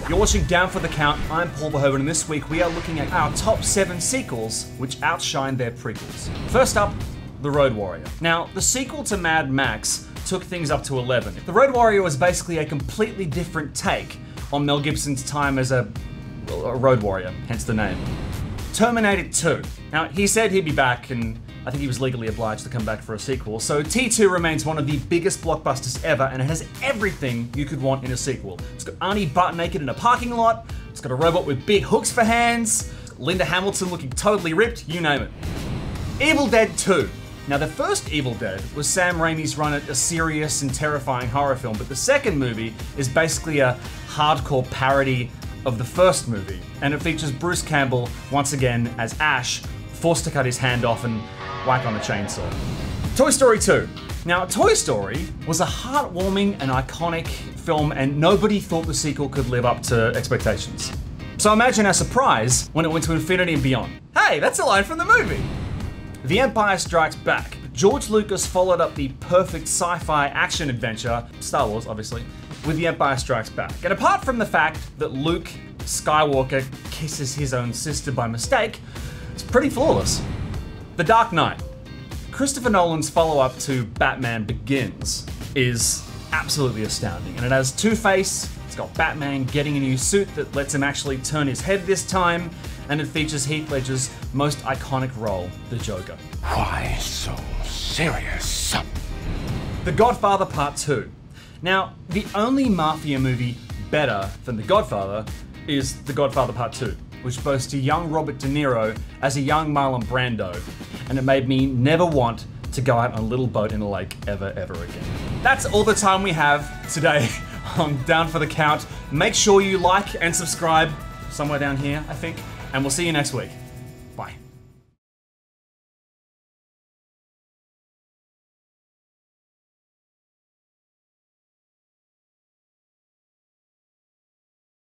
You're watching Down for the Count. I'm Paul Verhoeven, and this week we are looking at our top 7 sequels which outshine their prequels. First up, The Road Warrior. Now, the sequel to Mad Max took things up to 11. The Road Warrior was basically a completely different take on Mel Gibson's time as a road warrior, hence the name. Terminator 2. Now, he said he'd be back, and I think he was legally obliged to come back for a sequel, so T2 remains one of the biggest blockbusters ever, and it has everything you could want in a sequel. It's got Arnie butt naked in a parking lot, it's got a robot with big hooks for hands, Linda Hamilton looking totally ripped, you name it. Evil Dead 2. Now, the first Evil Dead was Sam Raimi's run at a serious and terrifying horror film, but the second movie is basically a hardcore parody of the first movie, and it features Bruce Campbell once again as Ash, forced to cut his hand off and whack on a chainsaw. Toy Story 2. Now, Toy Story was a heartwarming and iconic film, and nobody thought the sequel could live up to expectations. So imagine our surprise when it went to infinity and beyond. Hey, that's a line from the movie! The Empire Strikes Back. George Lucas followed up the perfect sci-fi action adventure, Star Wars obviously, with The Empire Strikes Back. And apart from the fact that Luke Skywalker kisses his own sister by mistake, it's pretty flawless. The Dark Knight. Christopher Nolan's follow-up to Batman Begins is absolutely astounding, and it has Two-Face, it's got Batman getting a new suit that lets him actually turn his head this time, and it features Heath Ledger's most iconic role, the Joker. Why so serious? The Godfather Part 2. Now, the only mafia movie better than The Godfather is The Godfather Part 2, which boasts a young Robert De Niro as a young Marlon Brando, and it made me never want to go out on a little boat in a lake ever again. That's all the time we have today on Down for the Count. Make sure you like and subscribe, somewhere down here, I think, and we'll see you next week. Bye.